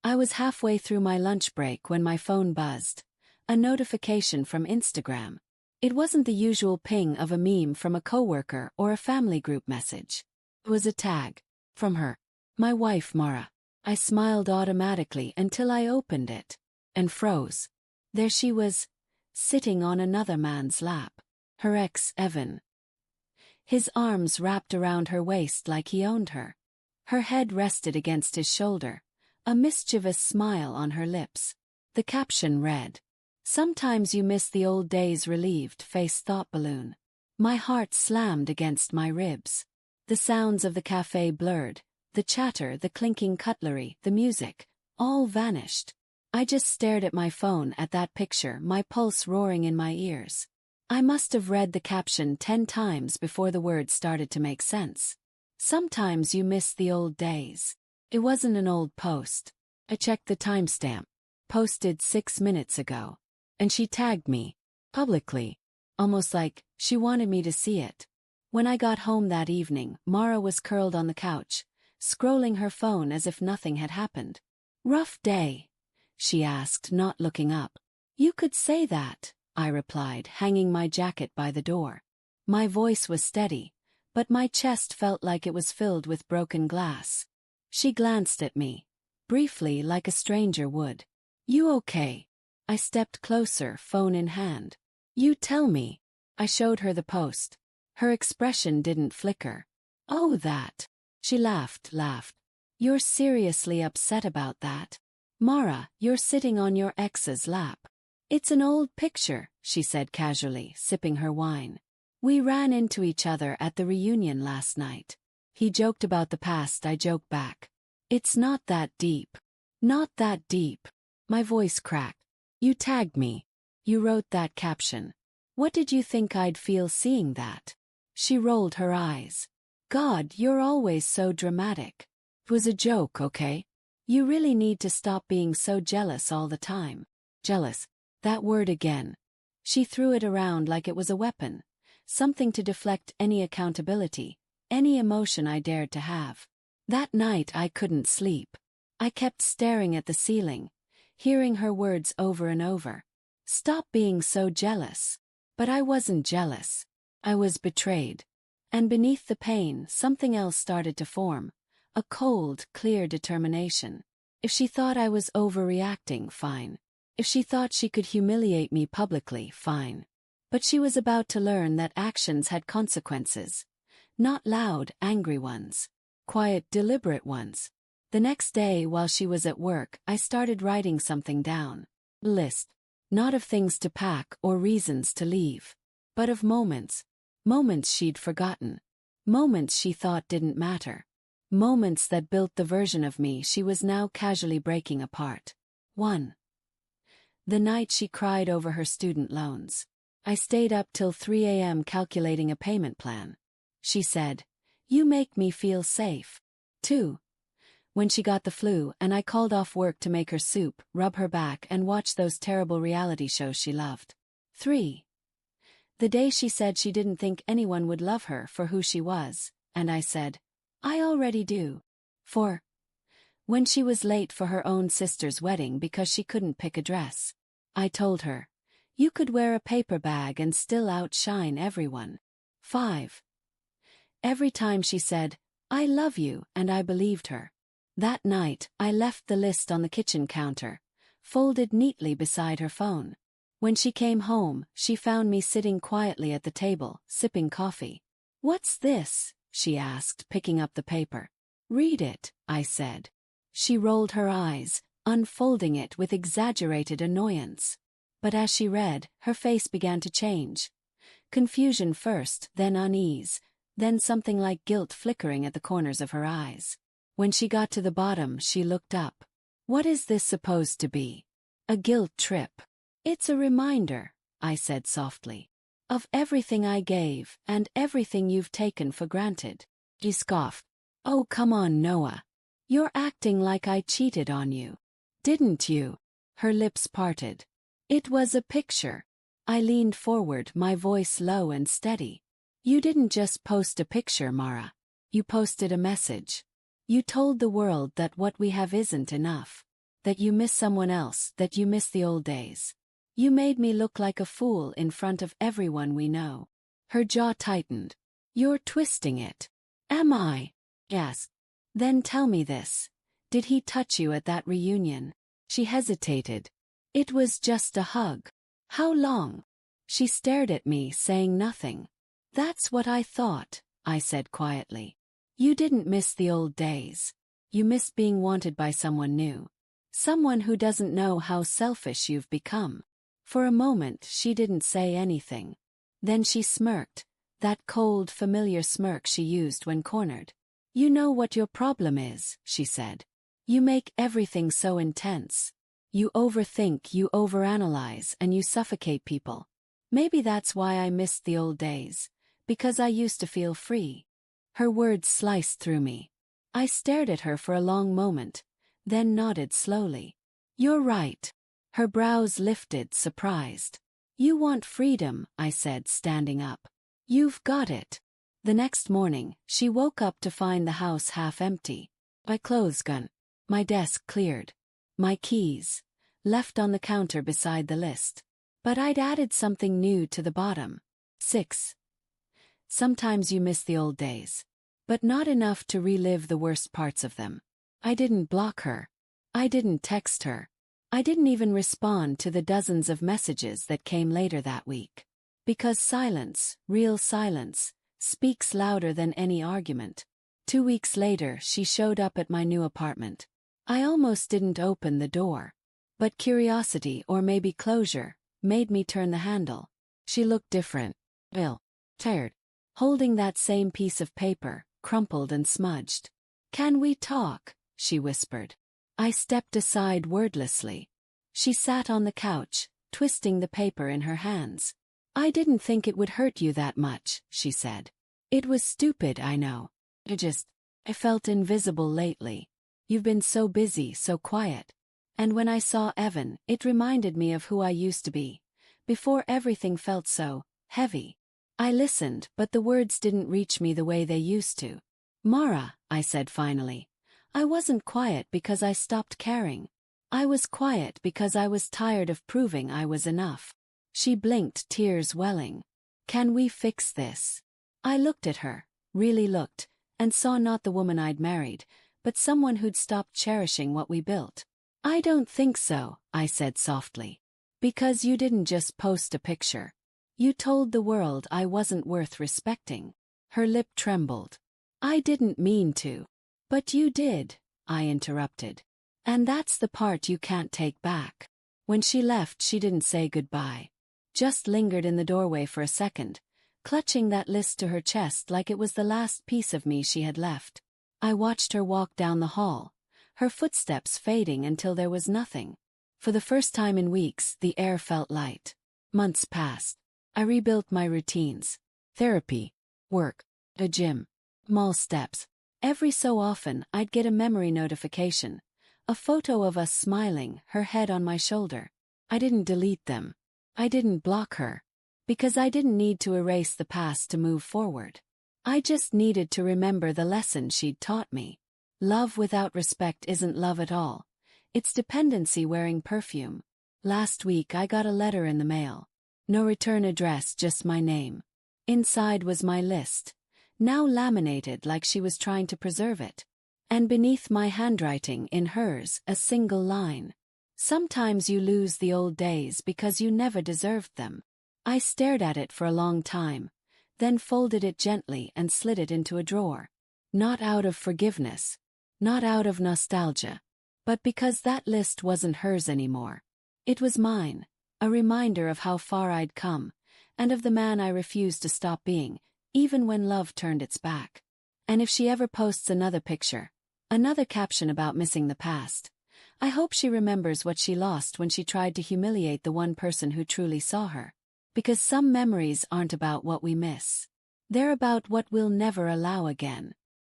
I was halfway through my lunch break when my phone buzzed. A notification from Instagram. It wasn't the usual ping of a meme from a coworker or a family group message. It was a tag. From her. My wife, Mara. I smiled automatically until I opened it. And froze. There she was, sitting on another man's lap. Her ex, Evan. His arms wrapped around her waist like he owned her. Her head rested against his shoulder, a mischievous smile on her lips. The caption read, "Sometimes you miss the old days." Relieved face thought balloon. My heart slammed against my ribs. The sounds of the cafe blurred, the chatter, the clinking cutlery, the music, all vanished. I just stared at my phone at that picture, my pulse roaring in my ears. I must have read the caption 10 times before the words started to make sense. Sometimes you miss the old days. It wasn't an old post. I checked the timestamp. Posted 6 minutes ago. And she tagged me. Publicly. Almost like she wanted me to see it. When I got home that evening, Mara was curled on the couch, scrolling her phone as if nothing had happened. "Rough day?" she asked, not looking up. "You could say that," I replied, hanging my jacket by the door. My voice was steady, but my chest felt like it was filled with broken glass. She glanced at me, briefly like a stranger would. "You okay?" I stepped closer, phone in hand. "You tell me." I showed her the post. Her expression didn't flicker. "Oh, that." She laughed. "You're seriously upset about that? Mara, you're sitting on your ex's lap." "It's an old picture," she said casually, sipping her wine. "We ran into each other at the reunion last night. He joked about the past, I joked back. It's not that deep." "Not that deep." My voice cracked. "You tagged me. You wrote that caption. What did you think I'd feel seeing that?" She rolled her eyes. "God, you're always so dramatic. It was a joke, okay? You really need to stop being so jealous all the time." Jealous. That word again. She threw it around like it was a weapon, something to deflect any accountability, any emotion I dared to have. That night I couldn't sleep. I kept staring at the ceiling, hearing her words over and over. "Stop being so jealous." But I wasn't jealous. I was betrayed. And beneath the pain, something else started to form. A cold, clear determination. If she thought I was overreacting, fine. If she thought she could humiliate me publicly, fine. But she was about to learn that actions had consequences. Not loud, angry ones. Quiet, deliberate ones. The next day, while she was at work, I started writing something down. A list. Not of things to pack or reasons to leave. But of moments. Moments she'd forgotten. Moments she thought didn't matter. Moments that built the version of me she was now casually breaking apart. 1. The night she cried over her student loans. I stayed up till 3 a.m. calculating a payment plan. She said, "You make me feel safe." 2. When she got the flu and I called off work to make her soup, rub her back and watch those terrible reality shows she loved. 3. The day she said she didn't think anyone would love her for who she was, and I said, "I already do." 4. When she was late for her own sister's wedding because she couldn't pick a dress. I told her, "You could wear a paper bag and still outshine everyone." 5. Every time she said, "I love you," and I believed her. That night, I left the list on the kitchen counter, folded neatly beside her phone. When she came home, she found me sitting quietly at the table, sipping coffee. "What's this?" she asked, picking up the paper. "Read it," I said. She rolled her eyes, unfolding it with exaggerated annoyance. But as she read, her face began to change. Confusion first, then unease, then something like guilt flickering at the corners of her eyes. When she got to the bottom, she looked up. "What is this supposed to be? A guilt trip?" "It's a reminder," I said softly, "of everything I gave and everything you've taken for granted." She scoffed. "Oh, come on, Noah. You're acting like I cheated on you. Didn't you?" Her lips parted. "It was a picture." I leaned forward, my voice low and steady. "You didn't just post a picture, Mara. You posted a message. You told the world that what we have isn't enough. that you miss someone else, that you miss the old days. You made me look like a fool in front of everyone we know. Her jaw tightened. You're twisting it. Am I? Yes. Then tell me this. Did he touch you at that reunion? She hesitated. It was just a hug. How long? She stared at me, saying nothing. That's what I thought, I said quietly. You didn't miss the old days. You miss being wanted by someone new. Someone who doesn't know how selfish you've become. For a moment she didn't say anything. Then she smirked, that cold, familiar smirk she used when cornered. You know what your problem is, she said. You make everything so intense. You overthink, you overanalyze, and you suffocate people. Maybe that's why I missed the old days, because I used to feel free. Her words sliced through me. I stared at her for a long moment, then nodded slowly. You're right. Her brows lifted, surprised. You want freedom, I said, standing up. You've got it. The next morning, she woke up to find the house half empty. My clothes gone. My desk cleared. My keys left on the counter beside the list. But I'd added something new to the bottom. 6. Sometimes you miss the old days. But not enough to relive the worst parts of them. I didn't block her. I didn't text her. I didn't even respond to the dozens of messages that came later that week. Because silence, real silence, speaks louder than any argument. 2 weeks later, she showed up at my new apartment. I almost didn't open the door. But curiosity, or maybe closure, made me turn the handle. She looked different. Ill. Tired. Holding that same piece of paper, crumpled and smudged. Can we talk? She whispered. I stepped aside wordlessly. She sat on the couch, twisting the paper in her hands. I didn't think it would hurt you that much, she said. It was stupid, I know. I felt invisible lately. You've been so busy, so quiet. And when I saw Evan, it reminded me of who I used to be. Before everything felt so heavy. I listened, but the words didn't reach me the way they used to. Mara, I said finally. I wasn't quiet because I stopped caring. I was quiet because I was tired of proving I was enough. She blinked, tears welling. Can we fix this? I looked at her, really looked, and saw not the woman I'd married, but someone who'd stopped cherishing what we built. I don't think so, I said softly. Because you didn't just post a picture. You told the world I wasn't worth respecting. Her lip trembled. I didn't mean to. But you did, I interrupted. And that's the part you can't take back. When she left, she didn't say goodbye. Just lingered in the doorway for a second, clutching that list to her chest like it was the last piece of me she had left. I watched her walk down the hall, her footsteps fading until there was nothing. For the first time in weeks, the air felt light. Months passed. I rebuilt my routines. Therapy, work, a gym, small steps. Every so often, I'd get a memory notification. A photo of us smiling, her head on my shoulder. I didn't delete them. I didn't block her. Because I didn't need to erase the past to move forward. I just needed to remember the lesson she'd taught me. Love without respect isn't love at all. It's dependency wearing perfume. Last week I got a letter in the mail. No return address, just my name. Inside was my list, now laminated like she was trying to preserve it. And beneath my handwriting, in hers, a single line. Sometimes you lose the old days because you never deserved them. I stared at it for a long time, then folded it gently and slid it into a drawer. Not out of forgiveness, not out of nostalgia, but because that list wasn't hers anymore. It was mine, a reminder of how far I'd come, and of the man I refused to stop being, even when love turned its back. And if she ever posts another picture, another caption about missing the past, I hope she remembers what she lost when she tried to humiliate the one person who truly saw her. Because some memories aren't about what we miss. They're about what we'll never allow again.